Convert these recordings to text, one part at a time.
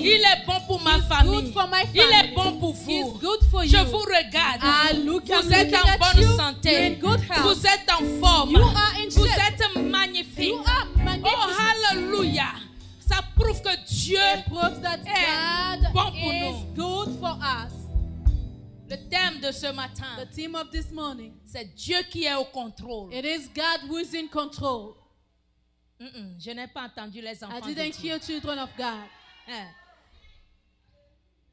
Il est bon pour ma famille. Il est bon pour vous. Je vous regarde. Vous êtes en bonne santé. Vous êtes en forme. Vous êtes magnifique. Oh, hallelujah. Ça prouve que Dieu est bon pour nous. Le thème de ce matin, The theme of this morning, c'est Dieu qui est au contrôle. it is God who is in control. Je n'ai pas entendu les enfants I de didn't Dieu. hear children of God.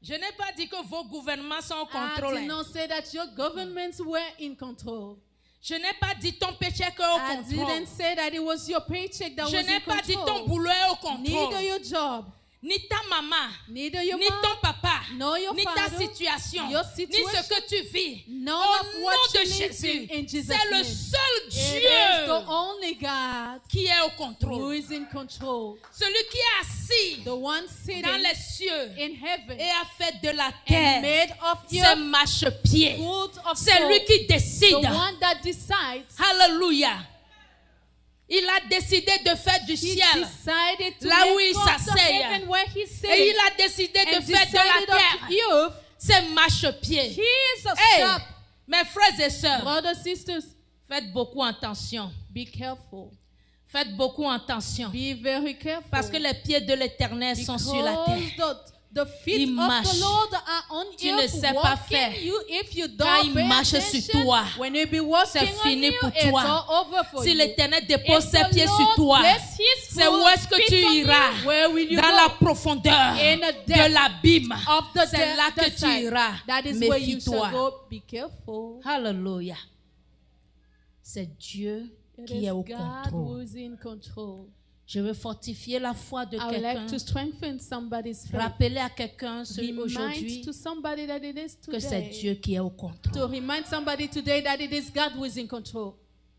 Je n'ai pas dit que vos gouvernements sont au I contrôle. did not say that your governments were in control. Je n'ai pas dit ton paycheck est au I contrôle. didn't say that it was your paycheck that Je was n'ai in pas dit ton control. boulot est au contrôle. Neither your job, Ni ta maman, neither your ni mom, ton papa, nor your ni ta father, situation, your ni situation, ce que tu vis. none Au of nom what de you live Jésus, in Jesus' c'est le name. seul It is the Dieu only God qui est au who contrôle. is in control. Celui qui est assis The one sitting dans les cieux in heaven et a fait de la and terre made of ce earth, marchepied. full of C'est lui soul. qui The décide. one that decides. Alléluia. Il a décidé de faire du He ciel decided to là où make il of the s'asseye. heaven where he's et sitting. il a décidé de And faire de decided la of terre the earth. ce marchepied. Jesus, Hey, stop. mes frères et sœurs, Brothers, sisters, faites beaucoup attention. be careful. Faites beaucoup attention. Be very careful. Parce que les pieds de l'Éternel sont sur la terre. Because the feet Il of marche. the Lord are on Tu ne earth sais pas walking faire. you. If you Quand don't il pay marche sur attention, toi, when he be walking c'est on fini you, pour it's toi. all over for Si you. l'Éternel dépose If ses the pieds sur Lord toi, bless his c'est où est-ce que feet tu on you, iras? where will you Dans go? la profondeur In the de depth l'abîme. of the C'est là que tu side. iras. That is where you shall Méfie-toi. go. Be careful. Alléluia. C'est Dieu It qui is est au God who contrôle. is in control. Je veux fortifier la foi de I would quelqu'un. like to strengthen somebody's faith. Rappeler à quelqu'un aujourd'hui Remind to somebody that it is que c'est today. Dieu qui est au To contrôle. remind somebody today that it is God who is in control.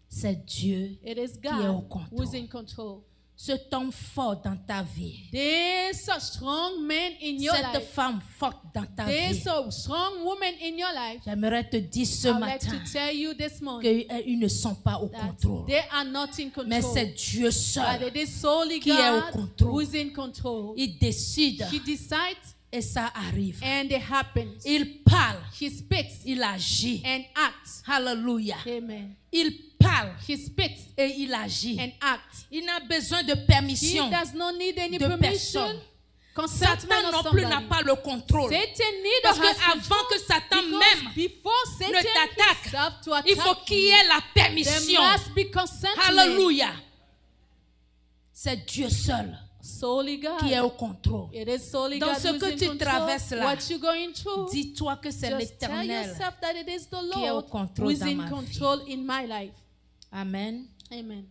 C'est Dieu It is qui est au God who is contrôle. in control. Cet homme fort dans ta vie. There's a strong man in your Cette life. femme forte dans ta There's vie. a strong woman in your life. J'aimerais te dire ce I would like matin to tell you this morning qu'ils ne sont pas au that contrôle. they are not in Mais control. c'est Dieu But seul. it is solely qui est au God contrôle. who is in control. Il décide He decides et ça arrive. and it happens. Il parle, He speaks il agit. and acts. Alléluia. Amen. Il parle He speaks et il agit. and acts. Il n'a besoin de He permission does not need any de permission. personne. Consentment Satan of non plus n'a somebody. pas le contrôle. Satan neither Parce has qu'avant control, que Satan because même before Satan ne t'attaque, himself to attack il faut qu'il y ait la there permission. must be consent. Alléluia. C'est Dieu seul Solely God. qui est au control. It is solely Dans God ce who is que in tu control. traverses là, What you going through, dis-toi que c'est just tell l'Éternel. yourself that it is the qui est au Lord contrôle who is dans in ma vie. control in my life. Amen. Amen.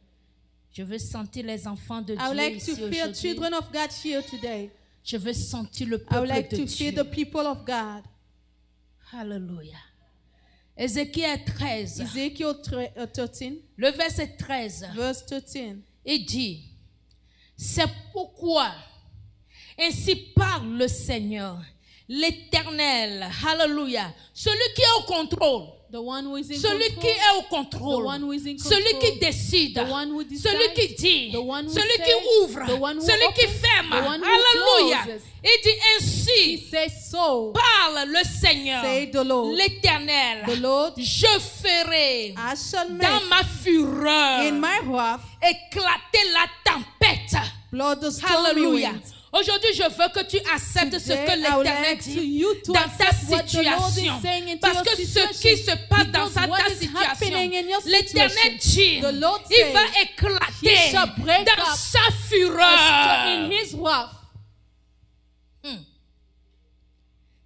Je veux sentir les enfants de I would Dieu like ici to feel aujourd'hui. children of God here today. Je veux sentir le I would peuple like de to Dieu. feel the people of God. Alléluia. Ézéchiel 13, Ezekiel 13, le verset 13, verse 13. il dit, c'est pourquoi, ainsi parle le Seigneur, l'Éternel, alléluia, celui qui est au contrôle, The one who is in celui control. qui est au contrôle, The one who is in celui control. qui décide, The one who decides. celui qui dit, The one who celui says. qui ouvre, The one who celui qui opens. ferme, The one who alléluia. closes. Il dit He ainsi, says so. parle le Seigneur, Say the Lord. l'Éternel, The Lord. je ferai I shall dans make ma fureur in my wrath éclater la tempête. blood the stormy Alléluia. winds. Aujourd'hui, je veux que tu acceptes ce que Today, I would l'Éternel like to dit you to dans ta accept what the Lord is situation. saying into Parce your que ce situation. qui se passe dans Because what ta is situation, happening in your l'Éternel situation, dit, the Lord il says, va He éclater shall break dans up sa in fureur. his wrath.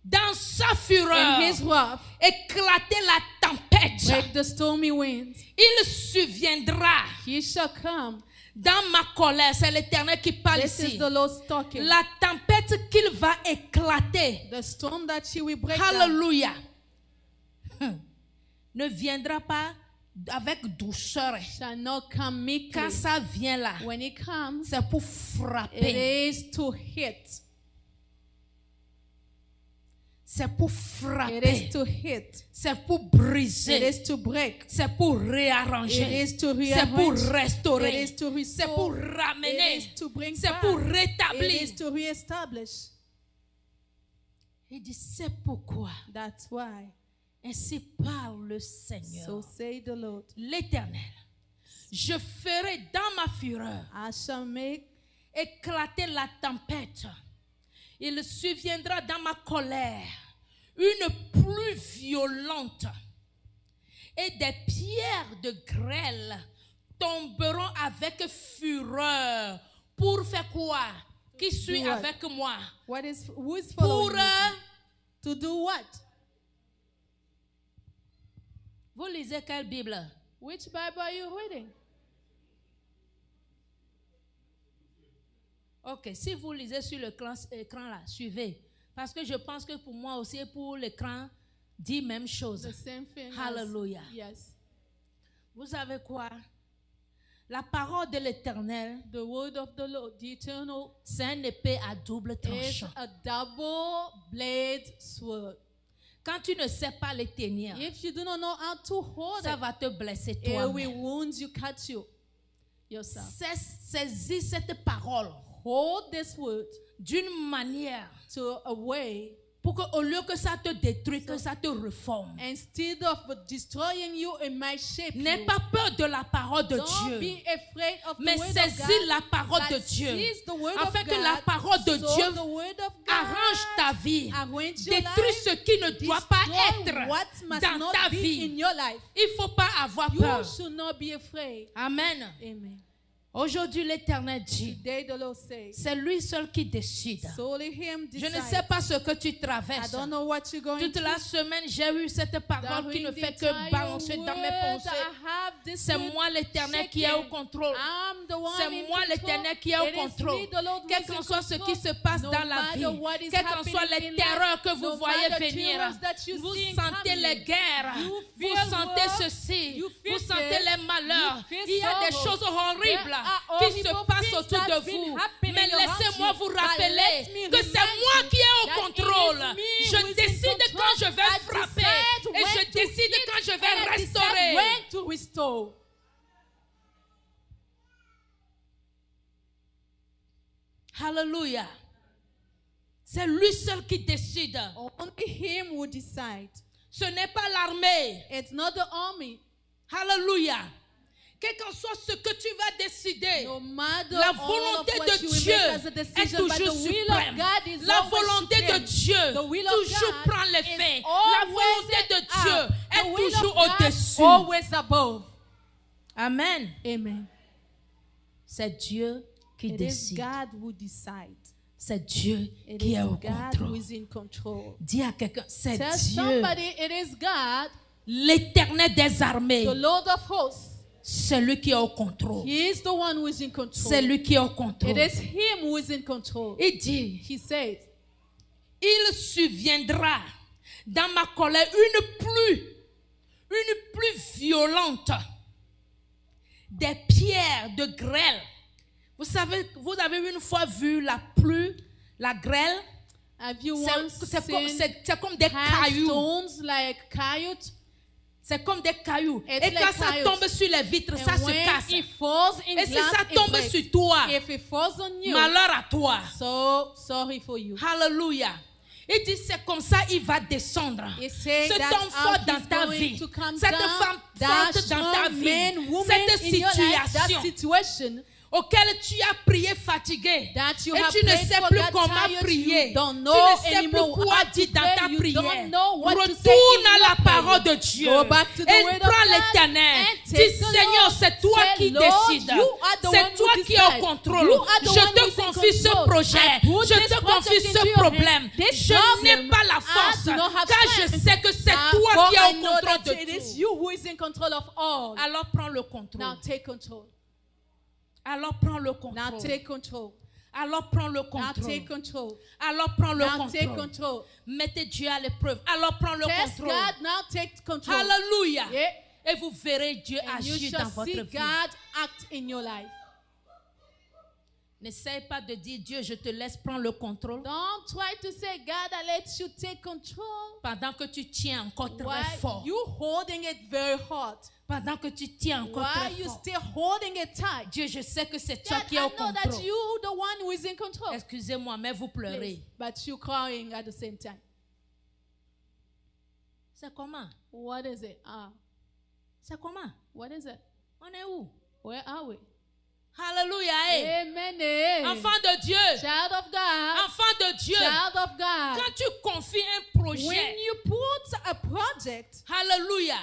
Dans sa fureur, In his wrath, éclater la tempête. break the stormy winds. Il surviendra He shall come. dans ma colère. C'est l'Éternel qui parle This ici. is the Lord talking. La tempête qu'il va éclater. The storm that He will break down Alléluia. Ne viendra pas avec douceur. shall not come meekly. Quand ça vient là, When it comes, c'est pour it frapper. is to hit. C'est pour It frapper. is to hit. C'est pour It briser. is to break. C'est pour It réarranger. is to C'est pour rearrange. It restaurer. is to C'est pour restore. It ramener. is to bring C'est back. pour It rétablir. is to reestablish. Il dit, c'est pourquoi. That's why. Ainsi parle le Seigneur. So say the Lord. L'Éternel. Je ferai dans ma fureur I shall make éclater la tempête. Il surviendra dans ma colère une pluie violente et des pierres de grêle tomberont avec fureur. Pour faire quoi? Qui suit avec moi? Who is Pour following me? To do what? Vous lisez quelle Bible? Which Bible are you reading? Ok, si vous lisez sur l'écran là, suivez. Parce que je pense que pour moi aussi, pour l'écran, dit même chose. The same thing. Hallelujah. Yes. Vous savez quoi? La parole de l'Éternel, The word of the Lord, the eternal, c'est une épée à double is tranchant. a double-bladed sword. Quand tu ne sais pas les tenir, If you do not know how to hold ça it, va te blesser it will toi-même. wound you, cut you yourself. Saisis cette parole Hold this word d'une manière to a way, pour qu'au lieu que ça te détruise, que ça te reforme. instead of destroying you, it might shape N'aie you. pas peur de la parole de Don't Dieu, be afraid of the mais word of saisis God, la parole de but Dieu, seize the word afin of que la God, parole de so Dieu the word of God arrange ta vie, arrange your détruis life, ce qui ne doit pas destroy être what must dans not ta be in vie. your life. Il ne faut pas avoir You peur. should not be afraid. Amen. Amen. Aujourd'hui, l'Éternel dit, Today the Lord says, c'est lui seul qui décide. solely him Je ne decides. sais pas ce que tu I traverses. don't know what you're going Toute through. la semaine, j'ai eu cette parole qui ne fait que balancer dans mes pensées. C'est moi l'Éternel qui est au contrôle. C'est moi l'Éternel qui est au contrôle. Quel qu'en soit ce qui se passe dans la vie, quelles qu'en soient les terreurs que vous voyez venir, vous sentez les guerres, vous sentez ceci, vous sentez les malheurs. Il y a des choses horribles qui se passent autour de vous. Mais laissez-moi vous rappeler que c'est moi qui est au contrôle. Je décide quand je vais frapper et je décide quand je vais restaurer. Hallelujah. C'est lui seul qui décide. Only him will decide. Ce n'est pas l'armée. It's not the army. Hallelujah. Quel qu'en soit ce que tu vas décider, No matter la all volonté of what de you will Dieu make as a est decision, but toujours the will of suprême. God is La always volonté de supreme. Dieu The will of toujours God prend les is faits. La volonté de always Dieu up. The est will toujours of God au-dessus. always above. Amen. Amen. C'est Dieu qui It is décide. God who decide. C'est Dieu It qui is est au God who contrôle. is in control. Dis à quelqu'un, c'est Tell Dieu, somebody it is God, l'Éternel des armées. the Lord of hosts. C'est lui qui est au contrôle. He is the one who is in control. C'est lui qui est au contrôle. It is him who is in control. Il dit, He says, il surviendra dans ma colère une pluie violente, des pierres de grêle. Vous savez, vous avez une fois vu la pluie, la grêle? have you once C'est comme des seen cailloux. stones like coyote? C'est comme des cailloux. It's Et quand like ça cailloux. tombe sur les vitres, ça And se when casse. it falls in Et si glass, ça it tombe breaks. sur toi, If it falls on you, malheur à toi. so sorry for you. Hallelujah. Il dit, c'est comme ça il va descendre. He said Cet that's homme how fort dans he's ta going vie, to come cette down. femme That forte dans ta strong vie, man, woman cette in your life, that situation situation auquel tu as prié fatigué that you et have tu ne prayed sais for plus God comment tired, prier, you don't tu know ne sais plus anymore quoi how to dire dans pray, ta you prière. don't know what to say in Retourne à your la prayer. parole de Dieu Go back to the et word of prends God l'Éternel. and Dis, take the Seigneur, Lord. c'est toi Say, qui Lord, décides. you are the C'est one toi who qui es au decide. contrôle. You are the Je one te who is in confie ce control. projet. I put Je this te project confie into ce your problème. hands. This Je n'ai problem, pas la I force do not have car je strength. sais que c'est For toi qui es I au know contrôle that de it is tout. you who is in control of all. Alors prends le contrôle. Now take control. Alors prends le Now contrôle. take control. Alors prends le Now contrôle. take control. Alors prends le Now take contrôle. control. Mettez Dieu à l'épreuve. Alors prends le Test contrôle. God, now take control. Alléluia. Yeah. Et vous verrez Dieu And you agir shall dans votre see vie. God act in your life. N'essaye pas de dire Dieu, je te laisse prendre le contrôle Don't try to say, God, I let you take control. pendant que tu tiens encore très Why fort. you holding it very hard? Pendant que tu tiens encore Why très you fort. still holding it tight? Dieu, je sais que c'est toi God, qui I es au know that contrôle. you the one who is in control. Excusez-moi, mais vous pleurez. Please, but you crying at the same time. C'est comment? What is it? C'est comment? What is it? On est où? Where are we? Hallelujah. Amen. Enfant de Dieu. Child of God. Enfant de Dieu. Child of God. Quand tu confies un projet. When you put a project. Hallelujah.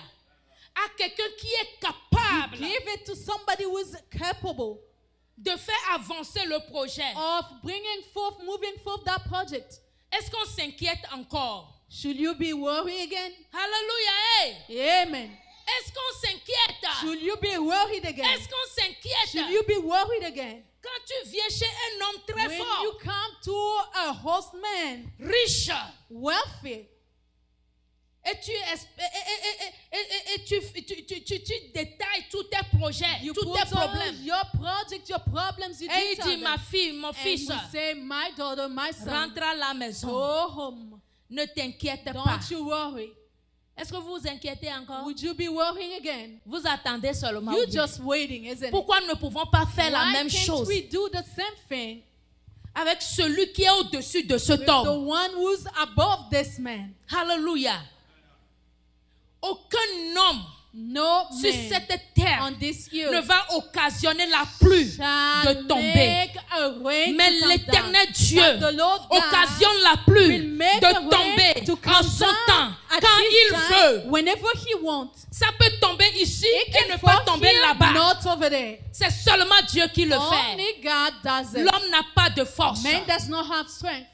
À quelqu'un qui est capable. Give it to somebody who is capable. De faire avancer le projet. Of bringing forth, moving forth that project. Est-ce qu'on s'inquiète encore? Should you be worried again? Hallelujah. Amen. Est-ce qu'on s'inquiète? Should you be worried again? Est-ce qu'on s'inquiète? Should you be worried again? Quand tu viens chez un homme très When fort, you come to a horseman, riche, wealthy, et tu détailles tous tes projets, you tous put tes problèmes. Your project, your problems, you Et il detail dit, them. ma fille, mon fils, And you say, my daughter, my son, rentre à la maison. go home. Ne t'inquiète pas. Don't you worry. Est-ce que vous vous inquiétez encore? Would you be worrying again? Vous attendez seulement. You're just waiting, isn't it? Pourquoi nous ne pouvons pas faire la même chose we do the same thing avec celui qui est au-dessus de cet with homme? the one who's above this man? Hallelujah. Aucun homme sur man cette terre on this ne earth va occasionner la pluie de tomber. Mais l'Éternel Dieu occasionne la pluie de tomber en son temps, quand il veut. Whenever he wants. Ça peut tomber ici et ne pas tomber là-bas. Not over there. C'est seulement Dieu qui le fait. Only God does it. L'homme n'a pas de force. Man does not have strength.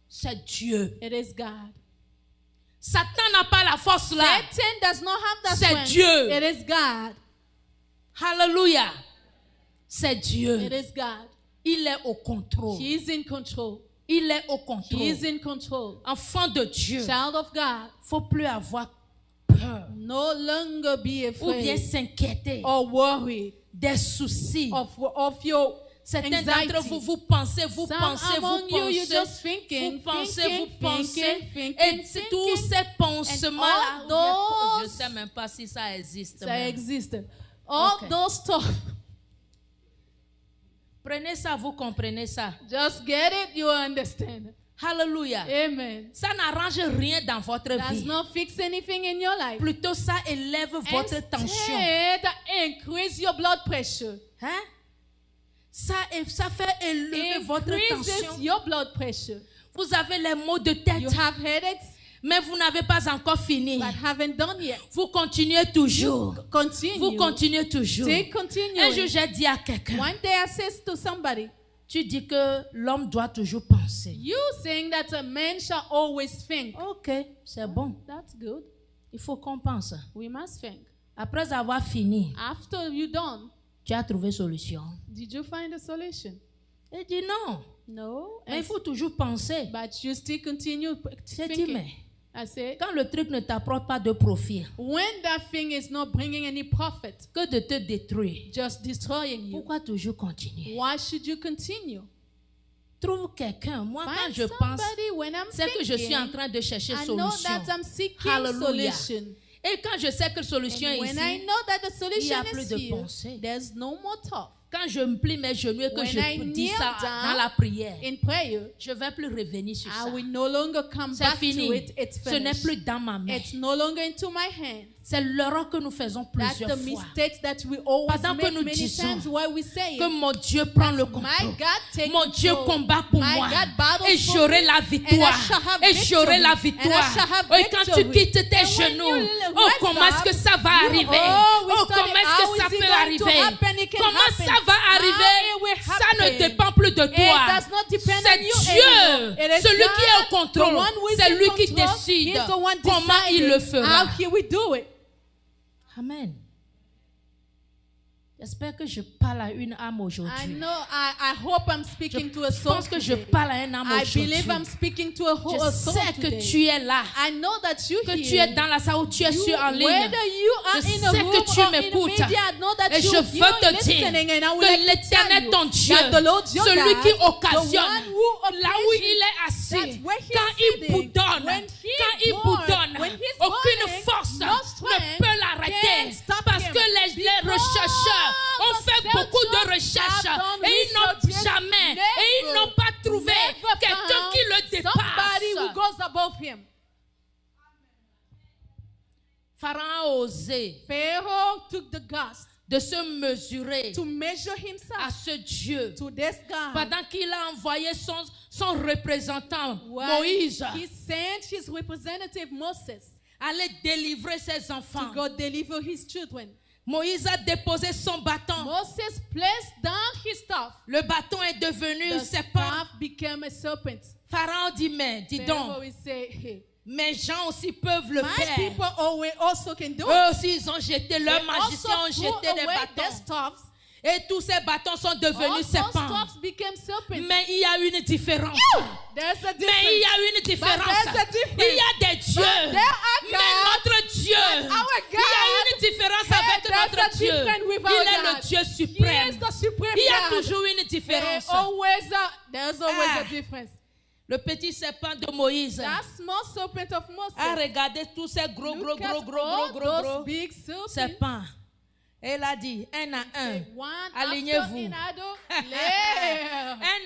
C'est Dieu. It is God. Satan n'a pas la force là. Satan does not have that strength. C'est Dieu. It is God. Hallelujah. C'est Dieu. It is God. Il est au contrôle. He is in control. Il est au contrôle. He is in control. Enfant de Dieu. Child of God. Faut plus avoir peur. No longer be afraid. Ou bien s'inquiéter. Or worry. Des soucis. Of your Certains d'entre vous, vous pensez. Vous pensez. Et tous ces pensements-là, je ne sais même pas si ça existe. Ça existe. All those stuff. Prenez ça, vous comprenez ça. Just get it, you understand. Hallelujah. Amen. Ça n'arrange rien dans votre vie. Does not fix anything in your life. Plutôt ça élève votre tension. Increase your blood pressure. Hein? Ça fait élever votre tension. Your blood pressure. Vous avez les maux de tête. You have headaches. Mais vous n'avez pas encore fini. But haven't done yet. Vous continuez toujours. Continue. Vous continuez toujours. Un jour, j'ai dit à quelqu'un. One day I said to somebody. Tu dis que l'homme doit toujours penser. You saying that a man shall always think. Ok, c'est bon. That's good. Il faut qu'on pense. We must think. Après avoir fini. After you done. Tu as trouvé solution. Did you find a solution? Il dit non. No. Mais il faut toujours penser. But you still continue thinking. Mais I say, quand le truc ne t'apporte pas de profit, when that thing is not bringing any profit, que de te détruire, just destroying you, pourquoi toujours continuer? Why should you continue? Trouve quelqu'un. Moi, Find quand je pense, c'est que je suis en thinking, train de chercher I know solution. that I'm seeking Hallelujah. solution. Et quand je sais que solution est When ici, I know that the il solution n'y a plus is de here, pensée. there's no more talk. Quand je me plie mes genoux et que When je I dis kneel ça down dans la prière, in prayer, je ne vais plus revenir sur ça. I will no longer come C'est back fini. to it. It's Ce n'est finished. plus dans ma main. It's no longer into my hand. C'est l'erreur que nous faisons That's plusieurs the fois. mistakes that we always Pendant que make nous many disons times while we say que it. mon Dieu prend le My contrôle. God take Mon Dieu control. combat pour My moi. God battles Et for j'aurai me. la victoire. And I shall have Et j'aurai la victory. And I shall have victoire. Et quand tu victory. quittes tes And when genoux, you oh, rise comment est-ce up, que ça va you- arriver? oh, we Oh, study comment est-ce how que ça is it peut going to arriver? happen? It can Comment happen. ça va How arriver? it will Ça ne happen. dépend plus de It toi. does not depend C'est on you Dieu, anymore. It is celui qui est au God, contrôle. the one who is C'est in lui qui control. décide He's the one comment il le deciding fera. how he will do it. Amen. J'espère que je parle à une âme I aujourd'hui. know. I hope I'm speaking to a Je soul pense que je today. parle à une âme I aujourd'hui. believe I'm speaking to a Je soul sais que today. tu es là, I know that you que here. tu es dans la salle ou tu es sur en ligne. Whether you are Je in a sais room que tu or in m'écoutes. media, I know that Et je you're veux te dire listening, and I would que like to l'Éternel tell ton you Dieu, that the Lord your celui God, qui the occasionne, one who là où il est that's assis, where he's quand il sitting, boudonne, when he's quand il born, boudonne, when he's aucune born, force no ne strength peut l'arrêter. can stop Parce him. que les rechercheurs ont fait the beaucoup de searchers recherches have done et ils n'ont research, jamais, never, et ils n'ont pas trouvé never quelqu'un found qui le somebody who dépasse. goes above him. Pharaon a osé Pharaoh took the gust de se mesurer to measure à himself ce Dieu. to this God. Pendant qu'il a envoyé son représentant, While Moïse, he sent his representative Moses aller délivrer ses enfants. to go deliver his children. Moïse a déposé son bâton. Moses placed down his staff. Le bâton est devenu The serpent. staff became a serpent. Pharaon dit, mais dis donc, Pharaoh will say, hey, mes gens aussi peuvent le my faire. people also can do Eux it. aussi, ils ont jeté, They leurs magiciens ont also jeté threw des away their bâtons. staffs. Et tous ces bâtons sont All devenus those serpents. staffs became serpents. Mais il y a une différence. There's a Mais il y difference. a une différence. there's a difference. Il y a des dieux. there are Mais gods, notre Dieu, our il y a une différence avec there's a notre Dieu. difference with our Il est le God. Dieu He is suprême. the supreme Il y a God. toujours une différence. There's always Ah. a difference. Le petit serpent de Moïse That small serpent of Moses. a regardé tous ces gros Look at all those big serpents. serpents. Et il a dit, un à un, One alignez-vous. after another. Un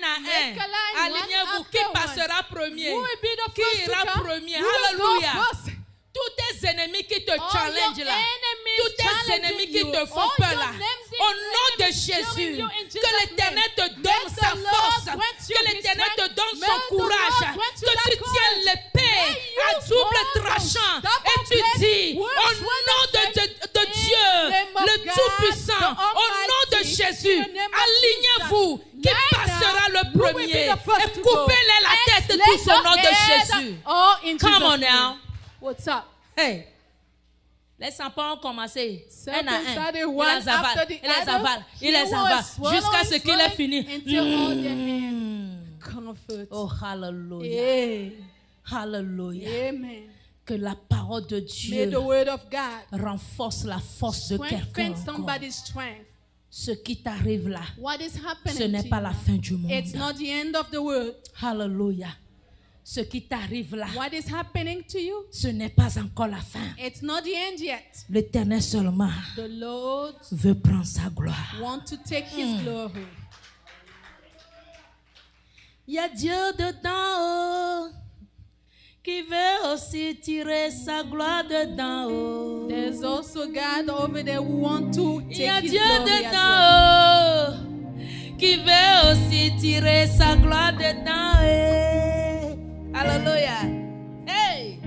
à Make a un, line, alignez-vous. one Qui after passera one. premier? Who will be the Qui first to ira come? premier? Who will go Alléluia. first? Tous tes ennemis qui te All challengent your là, enemies tous tes challenging ennemis qui you. te font All peur your là, names in au nom de enemies Jésus, killing you in que Jesus' l'Éternel te name. donne May sa the Lord force, grant you que his l'Éternel te strength. donne May son the courage, Lord grant you que that tu tiennes courage. l'épée May you à double hold tranchant double et tu blade dis, words au nom de Dieu, name of le God, Tout-Puissant, the au nom de Almighty, Jésus, in the name of alignez-vous, qui Right passera now, le who will be premier the first et to go? coupez-les la tête Let's tous au nom de head Jésus. all in Come Jesus' on name. now. What's up? Hey. Les serpents ont commencé un à un. started Il one les avale, after the il les other. avale, il He les was avale, swallowing, jusqu'à ce qu'il ait swallowing fini. until all their hands comfort. Oh, hallelujah. Yeah. Hallelujah. Amen. Que la parole de May Dieu the word of God renforce la force de quelqu'un. strengthen encore. somebody's strength. Ce qui t'arrive là, What is happening ce n'est to pas you la now? fin du monde. It's not the end of the world. Hallelujah. Ce qui t'arrive là, What is happening to you? ce n'est pas encore la fin. It's not the end yet. L'Éternel seulement The Lord veut prendre sa gloire. wants to take His glory. Il y a Dieu dedans haut qui veut aussi tirer sa gloire dedans haut. There's also God over there who wants to Il y a take His Dieu glory as well. dedans haut qui veut aussi tirer sa gloire dedans haut. Alléluia. Hey!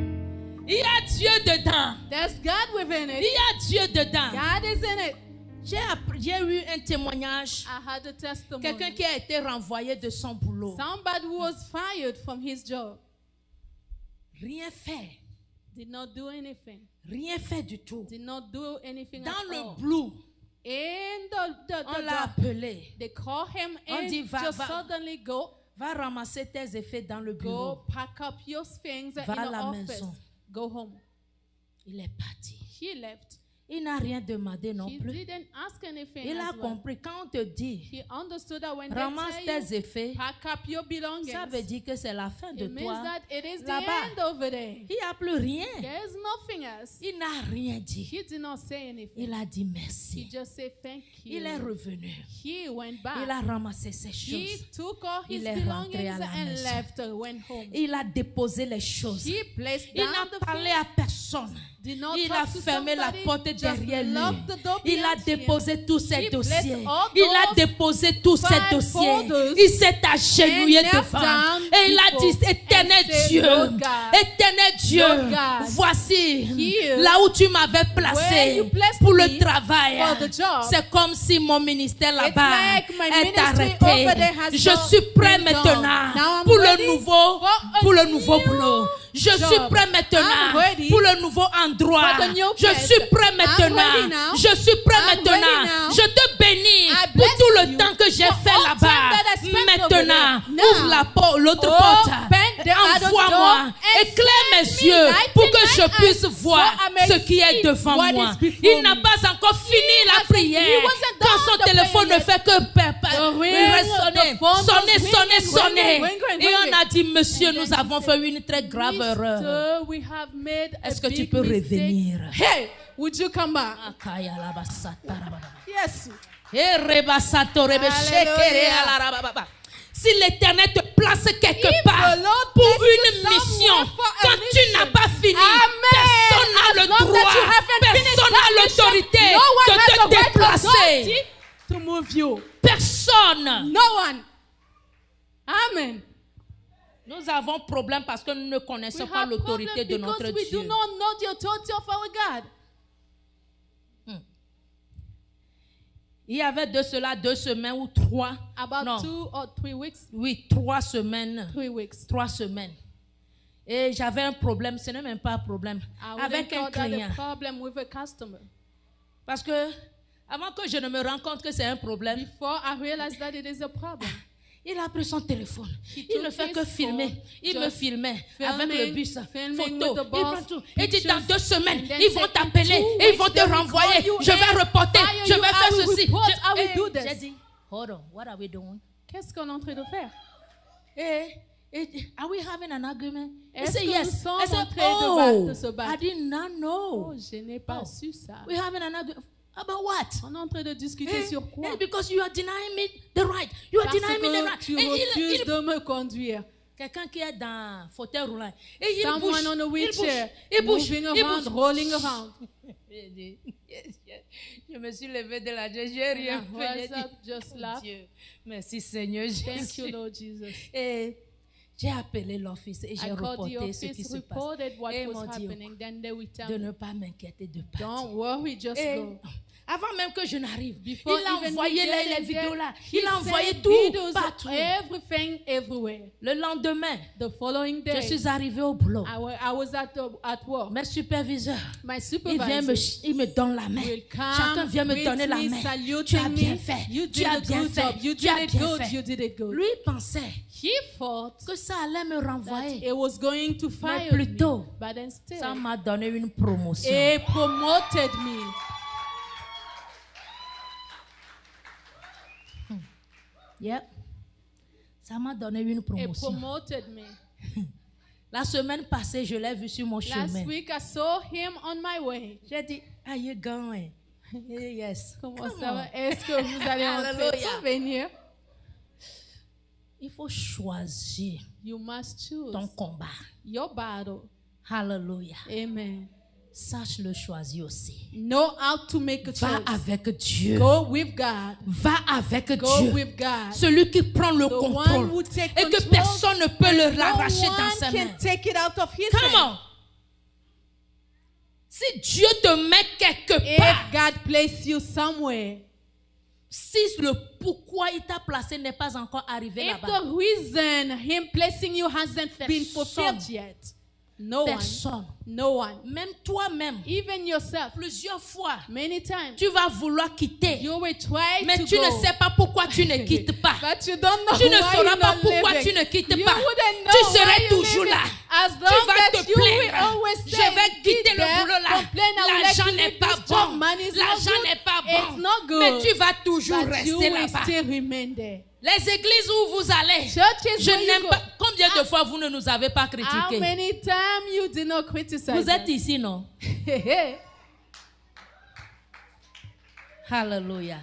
Il y a Dieu dedans. There's God within Il it. y a Dieu dedans. God is in it. J'ai eu un témoignage. I had a testimony. Quelqu'un qui a été renvoyé de son boulot. Somebody who was fired from his job Rien fait. did not do anything. Rien fait du tout. Did not do anything Dans at le all. blue, In on l'a the appelé. they call him On and dit, va, just va. suddenly go Va ramasser tes effets dans le bureau. go pack up your things Va in à the la office. maison. Go home. Il est parti. He left. Il n'a rien demandé non He plus. didn't ask anything. Il a as well. compris. Quand on te dit, He understood that when ramasse they tell tes you, effets, pack up your belongings, ça veut dire que c'est la fin de it means toi. that it is the Là-bas. end over there. Il n'y a plus rien. There's nothing else. Il n'a rien dit. He did not say anything. Il a dit He merci. just said thank you. Il est revenu. He went back. Il a ramassé ses He choses. took all his Il est rentré à belongings la and maison. left, went home. Il a déposé les choses. He placed Il down n'a the parlé things, à personne. did not Il talk a to fermé la somebody, porte just derrière lui. locked the door Il a behind déposé him. tous ses He dossiers. placed all Il a those déposé tous ses 5 dossiers. folders Il s'est agenouillé and knelt devant. down Et il a before dit, éternel and said, Dieu, Lord God, éternel Dieu, Lord God, voici here, là où tu m'avais where placé you placed pour le me travail. for the job. C'est comme si mon ministère là-bas like my est ministry arrêté. over there has Je not suis prêt been done. maintenant Now I'm pour ready le nouveau, for a nouveau new boulot. Je suis job. prêt I'm maintenant ready pour le nouveau endroit. for the new Je place. suis prêt I'm maintenant. ready now. Je suis prêt I'm maintenant. ready now. Je te bénis I pour bless tout le you temps que j'ai for fait all là-bas. time that I spent Maintenant, over there. ouvre la porte, l'autre Open porte. the other Envoie-moi. door and Éclaire mes send me yeux light pour in que my je puisse eyes voir so I may ce qui est see devant what moi. is before Il n'a me. pas encore fini la hasn't- prière. he wasn't Quand done son the téléphone prayer ne fait que ring, sonner, the phone was sonner, ringing, sonner, ringing, sonner. ringing, Et on ringing. a dit, monsieur, And nous then he avons said, fait une très grave erreur. Mister, we have made a Est-ce que tu big peux mistake. revenir? Hey, would you come back? Yes. Hallelujah. Si l'Éternel te place quelque If part the Lord pour places une you mission, somewhere for a quand tu mission, n'as pas fini, Amen. personne n'a As le long that you droit forcer. To move you. Personne. No one. Amen. Nous avons problème parce que nous ne connaissons pas l'autorité de notre Dieu. We do not know the authority of our God. Il y avait de cela 2 semaines ou 3. About 2 or 3 weeks. Oui, 3 semaines. 3 weeks. 3 semaines. Et j'avais un problème, ce n'est même pas un problème, avec un client. Parce que avant que je ne me rende compte que c'est un problème, before I realized that it is a problem, il a pris son téléphone. Il ne fait que filmer. Il me filmait avec le bus, photo. Il prend tout. Il dit dans 2 semaines, ils vont t'appeler et ils vont te renvoyer. Je vais reporter. Je vais faire ceci. J'ai dit, hold on, what are we doing? Qu'est-ce qu'on est en train de faire? Are we having an argument? Est-ce que nous sommes en train de se battre? I did not know. Oh, je n'ai pas su ça. We having an argument. About what? On est en train de discuter sur quoi? Because you are denying me the right. You are denying me the right. Tu refuses de me conduire. Quelqu'un qui est dans fauteuil roulant. Et il bouge. Someone on a wheelchair. Il bouge. Moving around, rolling around. Je me suis levée de la joie. J'ai rien fait. Just laugh. Dieu. Merci Seigneur Jésus. Thank you, Lord Jesus. Et j'ai appelé l'office et j'ai reporté ce qui se passe. Et ils m'ont dit de ne pas m'inquiéter de partir. Don't worry, just go. Avant même que je n'arrive, il a envoyé les vidéos là. Il a envoyé tout partout. Everything everywhere. Le lendemain, the following day, je suis arrivée au boulot. I was at work. Mes superviseurs, my supervisor, ils me donnent la main. Chacun vient me donner la main. Tu as bien fait. Tu as bien fait. Tu as bien fait. You did it good. Lui pensait he thought que ça allait me renvoyer. It was going to fire mais plutôt, me, but instead, ça m'a donné une promotion. It promoted me. Yep. Ça m'a donné une promotion. It promoted me. La semaine passée, je l'ai vu sur mon chemin. Last week, I saw him on my way. J'ai dit, are you going? Yes. Comment ça va? Est-ce que vous allez en venir? Il faut choisir you must choose ton combat. Your battle. Hallelujah. Amen. Sache le choisir aussi. Know how to make a choice. Va avec Dieu. Go with God. Va avec Go Dieu. With God. Celui qui prend le contrôle et que personne ne peut le l'arracher dans sa main. Take it out of his Come on. Si Dieu te met quelque part, if God place you somewhere, si le pourquoi il t'a placé n'est pas encore arrivé là-bas, if the reason him placing you hasn't been fulfilled yet, no one, même toi-même, even yourself, plusieurs fois, many times, tu vas vouloir quitter, you will try mais to tu go. Ne sais pas pourquoi tu ne quittes pas. But you don't know tu ne why sauras pas you're pourquoi living. tu ne quittes You pas. wouldn't know Tu why serais you're toujours living. là. As Tu long vas that te you will plaindre. always Je say, vais quitter le there, boulot là. L'argent n'est pas bon. L'argent n'est pas bon. Mais tu vas toujours rester là-bas. Les églises où vous allez, je n'aime pas. Combien de fois vous ne nous avez pas critiqué? How many times you did not criticize Vous êtes ici, non? Hallelujah.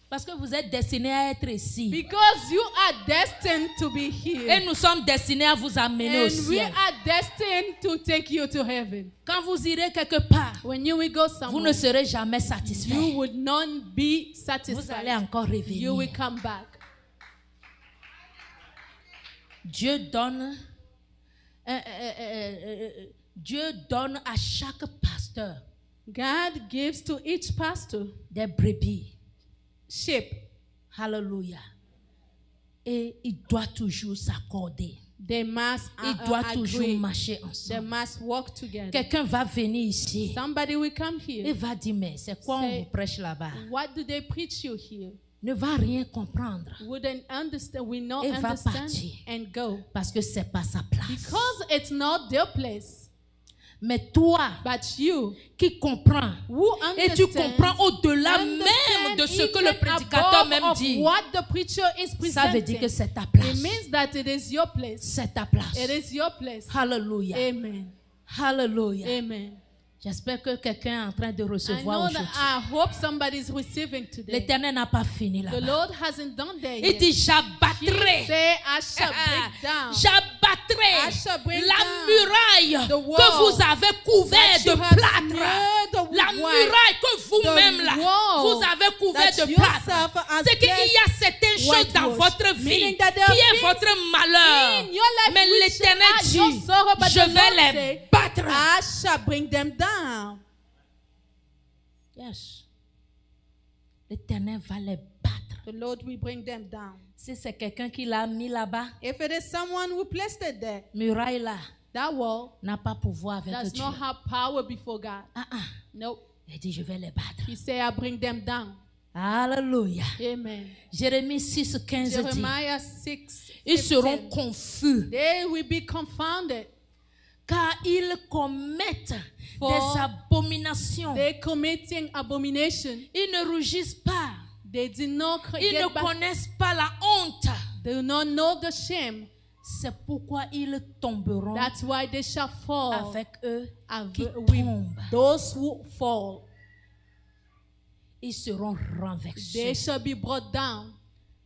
Parce que vous êtes destinés à être ici. Because you are destined to be here. Et nous sommes destinés à vous amener au ciel. We are destined to take you to heaven. Quand vous irez quelque part, when you will go somewhere, vous ne serez jamais satisfait. You would not be satisfied. Vous allez encore revenir. You will come back. Dieu donne à chaque pasteur. God gives to each pastor des brebis. Sheep. Hallelujah. Et il doit toujours s'accorder. They must il doit toujours marcher ensemble. They must work together. Quelqu'un va venir ici. Somebody will come here. Il va dire, mais c'est quoi on vous prêche là-bas? What do they preach you here? Ne va rien comprendre. Wouldn't understand. We not et va understand partir. And go. Parce que c'est pas sa place. Because it's not their place. Mais toi, but you, qui comprends, et tu comprends au-delà même de ce que le prédicateur même dit, what the preacher is ça veut dire que c'est ta place. It means that it is your place. C'est ta place. It is your place. Hallelujah. Amen. Hallelujah. Amen. J'espère que quelqu'un est en train de recevoir aujourd'hui. I hope somebody is receiving today. L'Éternel n'a pas fini là-bas. The Lord hasn't done that yet. Il dit, j'abattrai. I shall break down. J'abattrai la muraille que vous avez couverte de plâtre. La muraille que vous vous-même là, vous avez couvert de plâtre. C'est qu'il y a certaines choses dans votre vie qui est votre malheur. Mais l'Éternel dit, je vais les battre. I shall bring them down. Yes. L'Éternel va les battre. The Lord will bring them down. Si c'est quelqu'un qui l'a mis là-bas, if it is someone who placed it there, muraille là, that wall n'a pas pouvoir avec does Dieu. not have power before God. Nope. Il dit, je vais les battre. He said, I bring them down. Alléluia. Amen. Jérémie 6, 15 Jeremiah dit, 6, ils seront confus. They will be confounded. Car ils commettent des abominations. They're committing abomination. Ils ne rougissent pas. They do not ils ne connaissent pas la honte. They do not know the shame. C'est pourquoi ils tomberont. That's why they shall fall. Avec eux qui tombent. Those who fall. Ils seront renversés. They shall be brought down.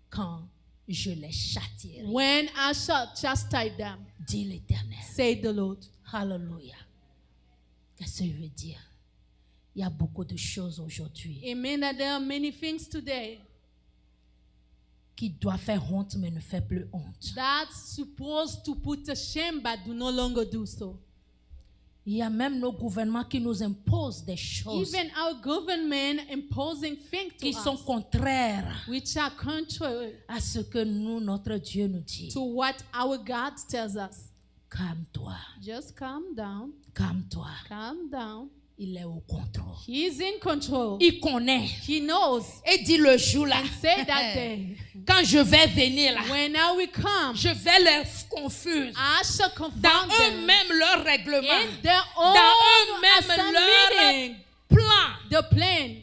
Quand je les châtierai. When I shall chastise them. Dit l'Éternel. Say the Lord. Hallelujah. Qu'est-ce que je veux dire? Il y a beaucoup de choses aujourd'hui. Amen. That there are many things today. Qui doit faire honte mais ne fait plus honte. That's supposed to put to shame but do no longer do so. Il y a même nos gouvernements qui nous imposent des choses. Even our government imposing things to qui sont contraires which are contrary à ce que nous, notre Dieu nous dit. To what our God tells us. Calme-toi. Just calm down. Calme-toi. Calm down. Il est au contrôle. He is in control. Il connaît. He knows. Et dit le jour là. And say that day. Quand je vais venir là. When I will come. Je vais les confuser. I shall confound dans them. eux-mêmes leur règlement. In their own dans eux-mêmes leur plan. The plan.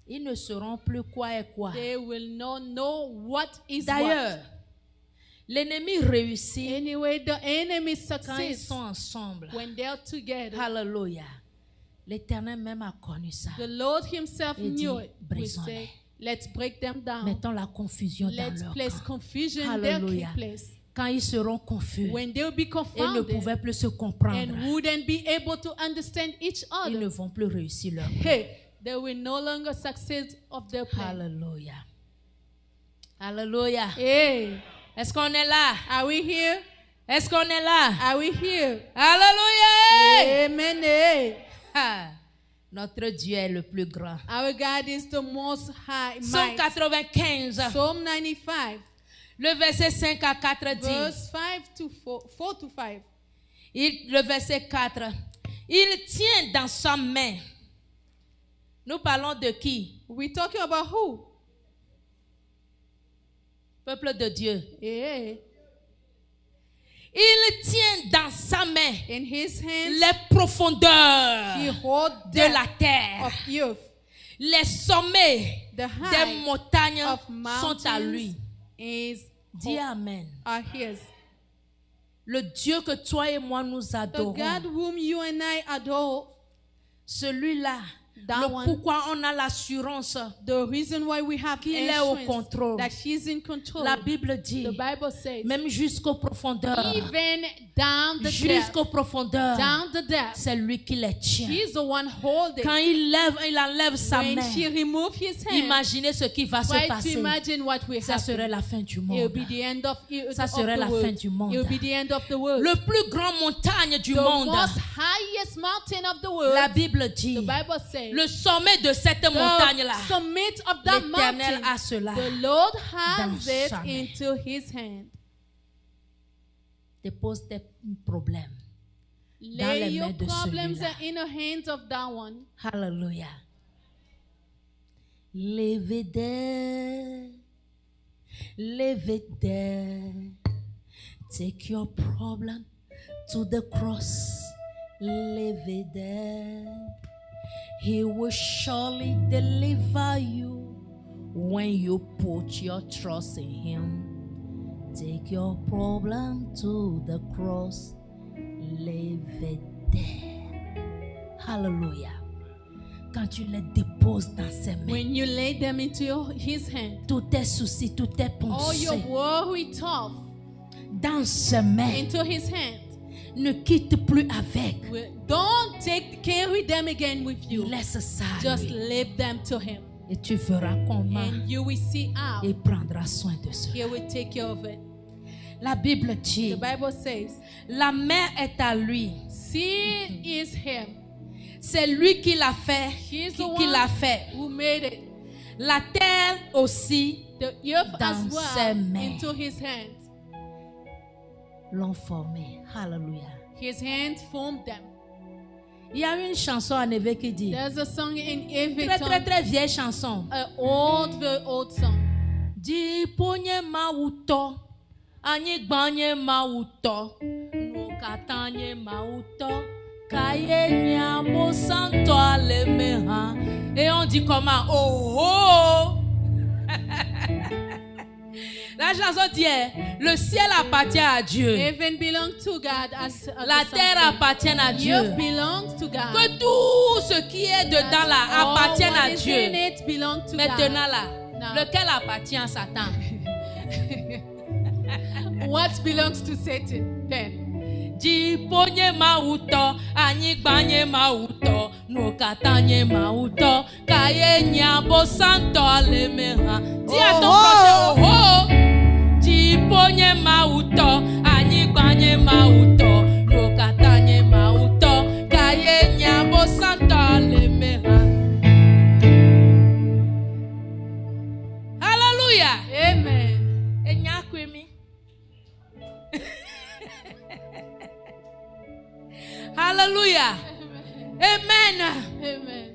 Ils ne sauront plus quoi est quoi. They will not know what is D'ailleurs, l'ennemi réussit. Anyway, the enemy quand ils succeeds sont ensemble. when they are together. Hallelujah. L'Éternel même a connu ça. The Lord himself knew it. We say, let's break them down. Mettons la confusion dans leur Let's place confusion Hallelujah. in their place. Quand ils seront confus, when they will be ils ne confounded pouvaient plus se comprendre. and wouldn't be able to understand each other. Ils ne vont plus réussir leur plan. Hey, they will no longer succeed of their plan. Hallelujah. Hallelujah. Hey. Est-ce qu'on est là? Are we here? Est-ce qu'on est là? Are we here? Hallelujah. Amen. Hey. Notre Dieu est le plus grand. Our God is the most high. Psaume 95. Psalm 95. Le verset 5 à 4 dit. Verse 5 to 4 to 5. Le verset 4. Il tient dans sa main. Nous parlons de qui? We talking about who? Peuple de Dieu. Yeah. Il tient dans sa main in his hands, les profondeurs de la terre. Of earth. Les sommets des montagnes sont à lui. Dis Amen. Are his. Le Dieu que toi et moi nous adorons. The God whom you and I adore. Celui-là. Pourquoi on a l'assurance qu'il est au contrôle. That he's in control. La Bible dit, the Bible says, même jusqu'aux profondeurs, even down the jusqu'aux profondeurs, down the depth, c'est lui qui les tient. He's the one holding. Quand il enlève sa main, he remove his hand, imaginez ce qui va se passer. Ça serait la fin du monde. It will be the end of, ça serait la fin du monde. It will be the end of the world. Le plus grand montagne du the monde. Most highest mountain of the world. La Bible dit. The Bible says, le sommet de cette montagne-là, l'Éternel a cela. The Lord has it into his hand. Dépose tes problèmes dans Lay les mains your de problems celui-là. in the hands of that one. Hallelujah. Levez there. Levez there. Take your problem to the cross. Levez there. He will surely deliver you when you put your trust in him. Take your problem to the cross. Leave it there. Hallelujah. Quand tu les déposes dans ses mains, when you lay them into his hand, tous tes soucis, toutes tes all your pensées, worry thoughts dans ses mains, into his hand, Ne quitte plus avec. Don't carry them again with you. Laisse ça. Just leave them to him. Et tu verras comment. And you will see how. Il prendra soin de cela. He will take care of it. La Bible dit. The Bible says. La mer est à lui. Sea is him. C'est lui qui l'a fait. He's the qui one l'a fait. Who made it. La terre aussi. The earth dans as well, ses mains. into his hands. L'ont formé. Hallelujah. His hands formed them. Il y a une chanson en Éve qui dit. There's a song in Eve. Très vieille chanson. An very old song. Di ponye mauto, ani gbanye mauto, no katanye mauto, kaye nyamo santo alemeha. Et on dit comment? Oh oh. La chanson dit, le ciel appartient à Dieu. Heaven belongs to God la terre appartient à Dieu. Earth belongs to God. Que tout ce qui est dedans là appartient à Dieu. Maintenant là, lequel appartient à Satan? What belongs to Satan then? Di ponye mauto, ani gbanye mauto, no katanye mauto, kaye nyabo santo alemeha. Dis à ton prochain, oh oh. Di ponye mauto, ani gbanye mauto, no katanye mauto, kaye nyabo santo alemeha. Hallelujah. Amen. Enyakwemi. Hallelujah. Amen. Amen.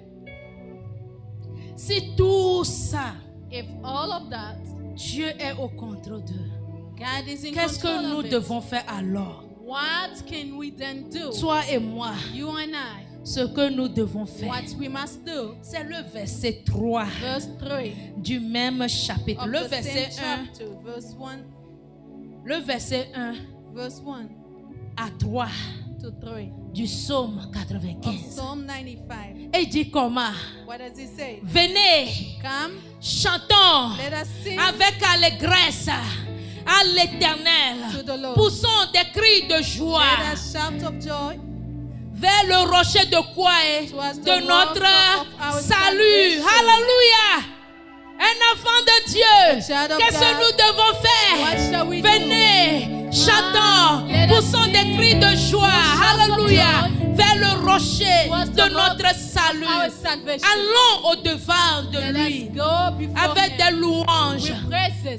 Si tout ça, if all of that, Dieu est au contrôle d'eux, God is in qu'est-ce que nous devons faire alors? What can we then do? Toi et moi, you and I, ce que nous devons faire, what we must do, c'est le verset 3 verse 3 du même chapitre. Le verset 1, verse 1, le verset 1 verse 1 à 3 to 3 du psaume 95. Psalm 95. Et il dit comment? What does he say? Venez, come, chantons let us sing avec allégresse à l'Éternel. Poussons des cris de joie let us shout of joy vers le rocher de Kouaé de notre salut. Alléluia. Un enfant de Dieu, qu'est-ce que nous devons faire? Venez, chantons, poussons des cris de joie, alléluia, vers le rocher de notre salut. Allons au-devant de lui avec des louanges,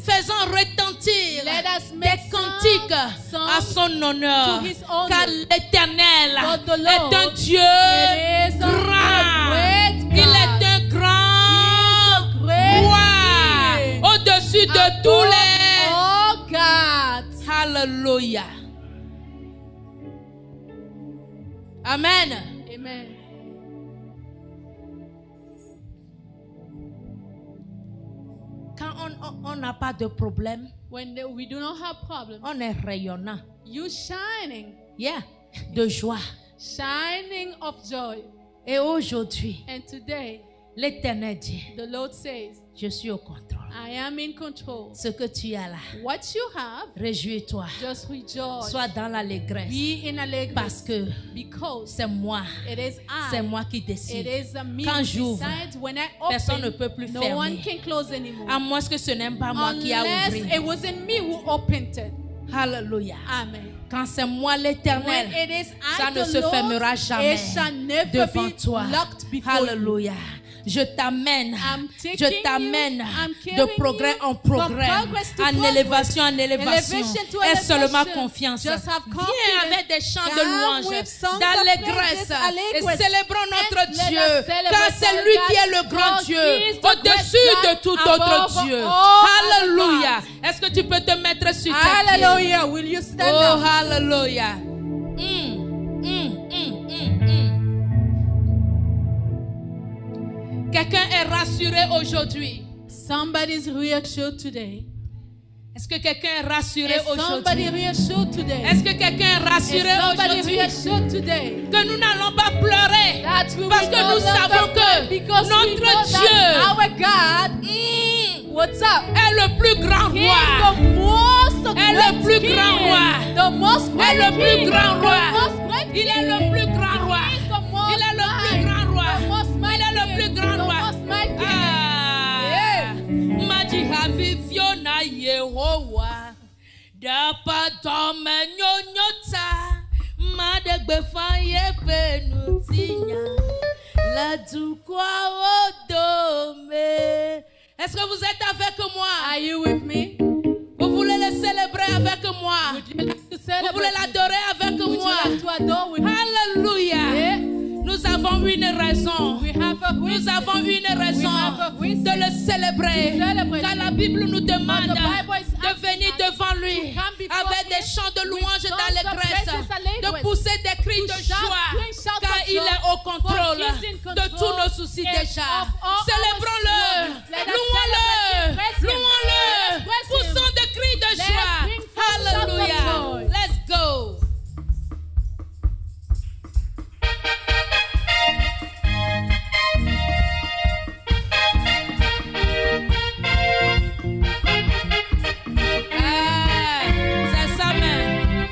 faisant retentir des cantiques à son honneur, car l'Éternel est un Dieu grand. Il est un grand roi au-dessus de tous les gods. Hallelujah. Amen. Amen. Quand on n'a pas de problème, when we do not have problem, on est rayonnant. You shining. Yeah, de joie. Shining of joy. Et aujourd'hui, and today, l'Éternel dit, the Lord says, je suis au contrôle. I am in control. Ce que tu as là, what you have, réjouis-toi. Just rejoice. Sois dans l'allégresse. Be in allégresse. Parce que c'est moi. It is I. C'est moi qui décide. It is me. Quand j'ouvre, personne ne peut plus no fermer. One can close anymore. À moins que ce n'est pas moi qui a ouvert. Unless it wasn't me who opened it. Hallelujah. Amen. Quand c'est moi l'Éternel, ça ne se fermera jamais devant toi. Hallelujah. Je t'amène de progrès en progrès, en élévation en élévation. Aie seulement confiance. Viens avec des chants de louange, d'allégresse et célébrons notre Dieu, car c'est lui qui est le grand Dieu, au-dessus de tout autre Dieu. Alléluia. Est-ce que tu peux te mettre sur tes pieds? Hallelujah. Will you stand up? Oh, hallelujah. Quelqu'un est rassuré aujourd'hui. Somebody's reassured today. Est-ce que quelqu'un est rassuré aujourd'hui? Est-ce que quelqu'un est rassuré aujourd'hui? Que nous n'allons pas pleurer parce que nous savons que notre Dieu What's up? Est le plus grand He roi. is the most Est le plus great grand king. roi. The most Est great le plus king. grand roi. The most great Il est king. le plus grand roi. He is the most Il est le plus mighty. grand roi. The most Il est le mighty. plus grand The roi. most mighty. Maji haviviona Yehowa. Dapa tome nyonyota. Madegbefa yepenutinya. La tukwa odome. Est-ce que vous êtes avec moi? Are you with me? Vous voulez le célébrer avec moi? Would you like to Vous celebrate? voulez l'adorer avec Would you moi? like to adore with me? Alléluia. Yeah. Nous avons une raison. We have a Nous reason. avons une raison have a reason de le célébrer. to celebrate. Car la Bible nous demande But the Bible is de venir asking us devant lui to come before avec him des chants de with louange songs dans les of graisses, praises and de pousser des cris de joie, shouts car of il joy, est au contrôle for he's in de tous control nos soucis and déjà. of all our Célébrons-le, troubles. Let us louons-le, celebrate him, praise him. louons-le, Let us praise him. poussons des cris de Let's joie. bring forth shouts of Alléluia. joy. Let's go. C'est ça même.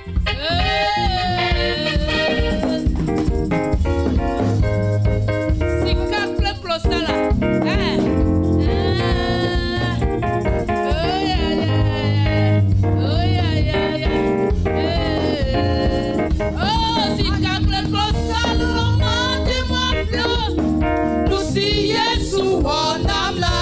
Si quatre cloches là. Oh, si quatre cloches là, demandez-moi plus. Nous si Yesu wanamla.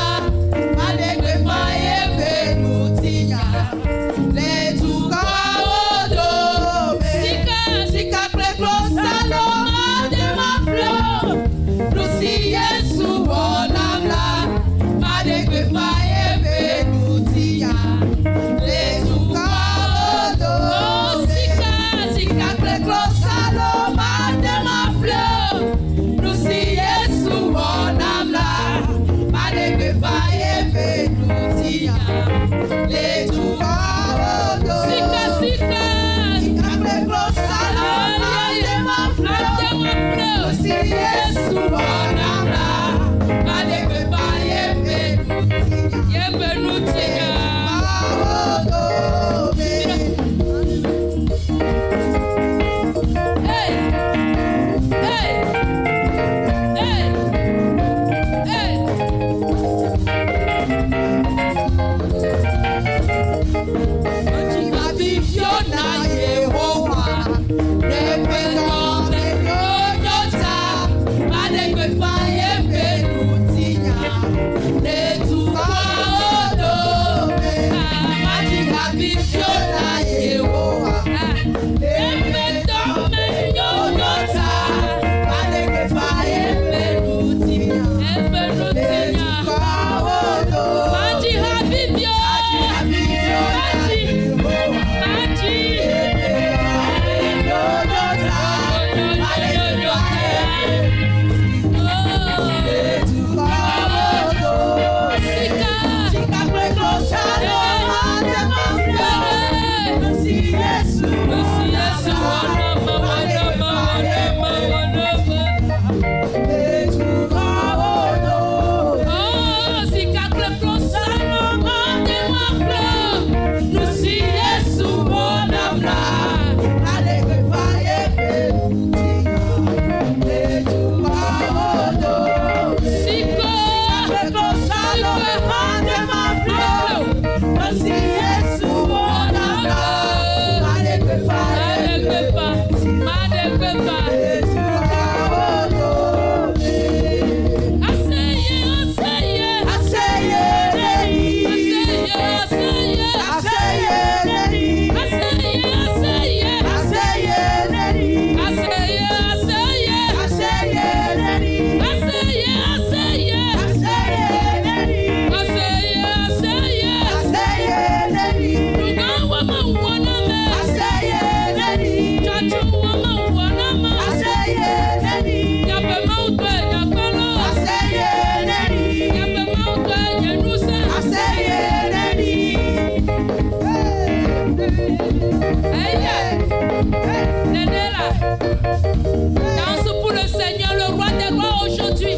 Danse pour le Seigneur, le roi des rois aujourd'hui.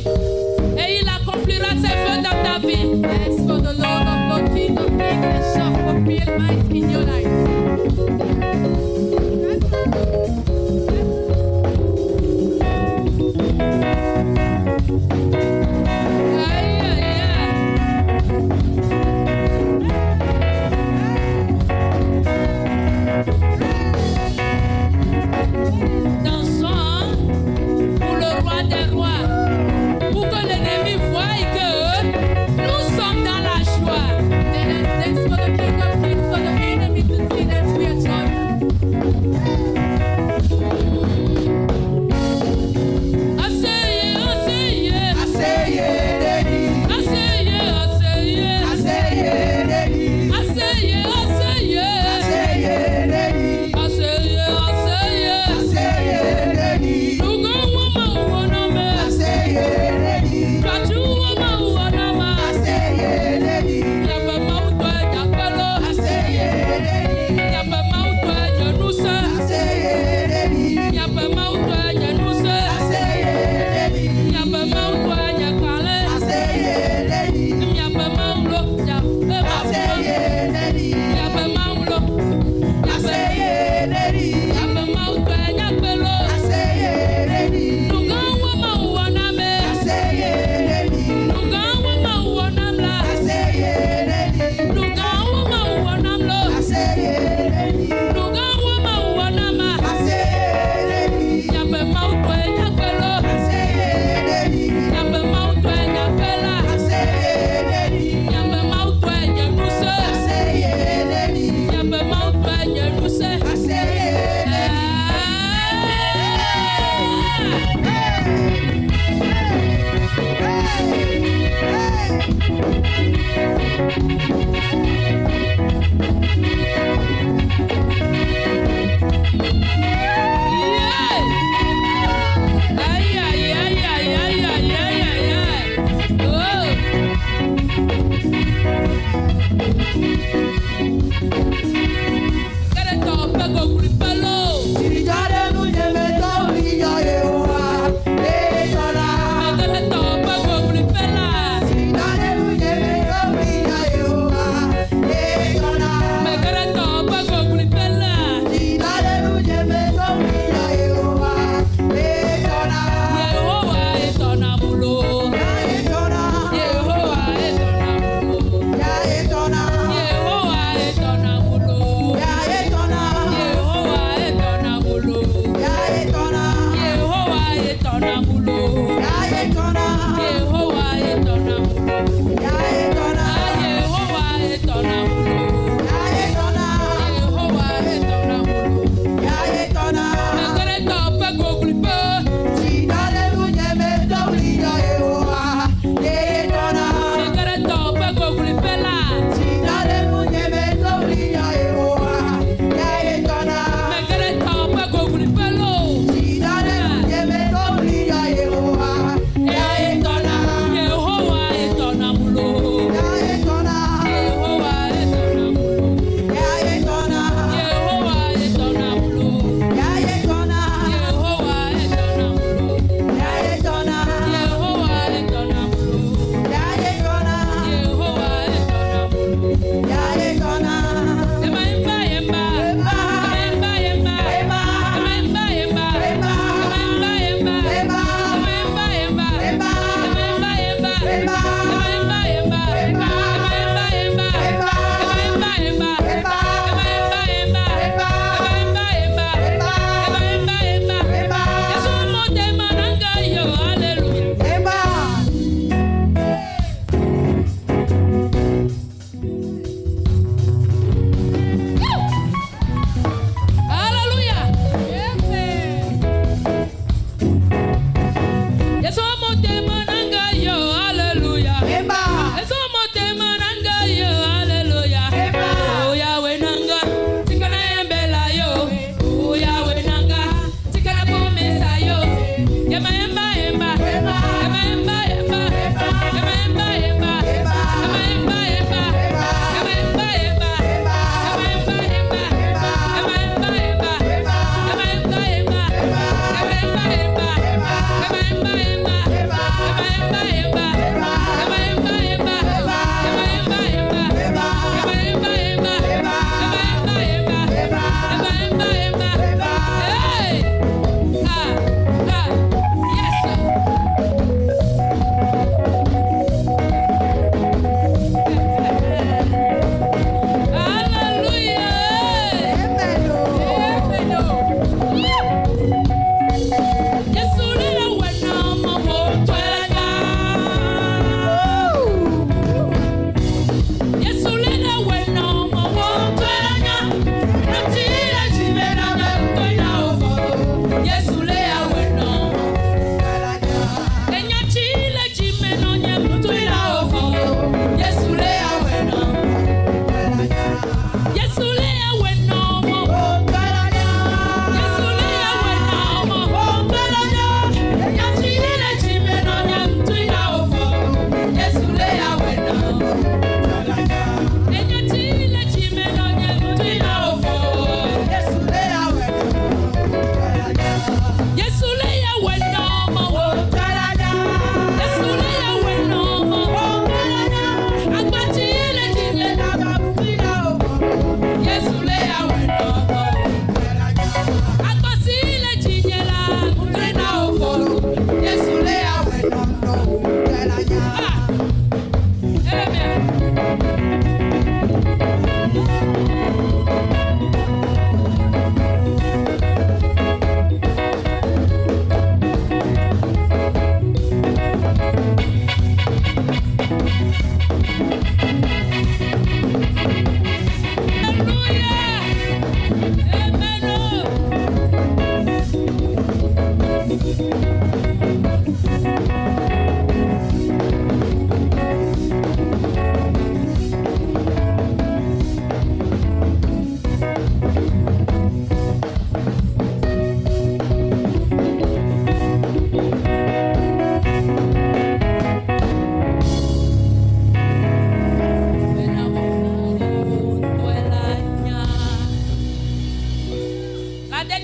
Et il accomplira ses vœux dans ta vie. Yes, for the Lord of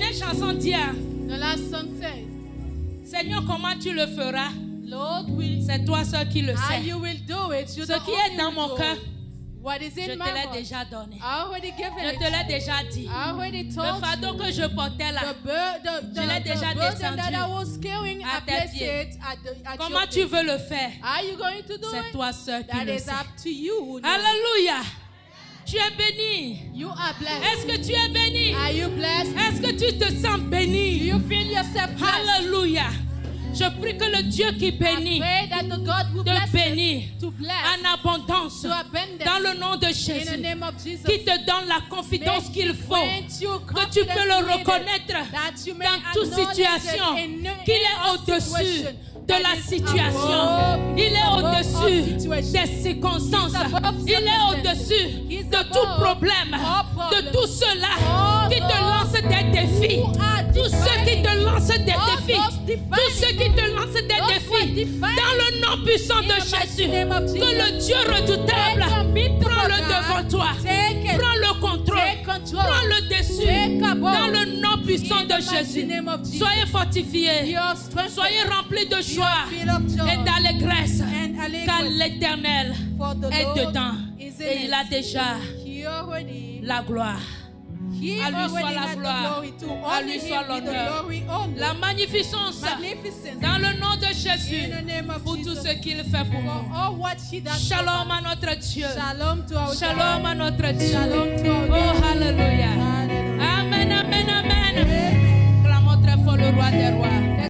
dernière chanson dit, The last song says, Seigneur, comment tu le feras? Lord, c'est toi seul qui le how sais. you will do it. Ce qui est dans mon cœur, what is in je my te l'ai heart, déjà donné. I already given Je it te l'ai déjà dit. I already Le told fardeau que je portais là, je l'ai déjà burden that I descendu was carrying, I à tes placed pieds. it at comment your tu feet. veux le faire? Are you going to do C'est it? toi seul qui That le is sais. up to you. who knows. Alléluia. Tu es béni. You are blessed. Est-ce que tu es béni? Are you blessed? Est-ce que tu te sens Do béni? you feel yourself blessed? Alléluia. Je prie que le Dieu qui bénit, I pray that the God will te bless bénit it, to bless, en abondance to abundance, dans le nom de in the Jésus, name of Jesus. qui te donne la confidence qu'il faut, que tu peux le reconnaître dans toute situation, qu'il est au-dessus de la situation, il est au-dessus des circonstances, il est au-dessus de tout problème, de tout cela qui te lance des défis, tous ceux qui te lancent des défis, tous ceux qui te lancent des défis, dans le nom puissant de Jésus, que le Dieu redoutable prend le devant toi, prend le contrôle, prend le dessus, dans le nom puissant de Jésus. Soyez fortifiés, soyez remplis de joie et d'allégresse, car l'Éternel est dedans et il a déjà la gloire. À lui soit la gloire, à lui soit l'honneur, la magnificence dans le nom de Jésus pour tout ce qu'il fait pour nous. Shalom à notre Dieu, shalom à notre Dieu. Oh, hallelujah.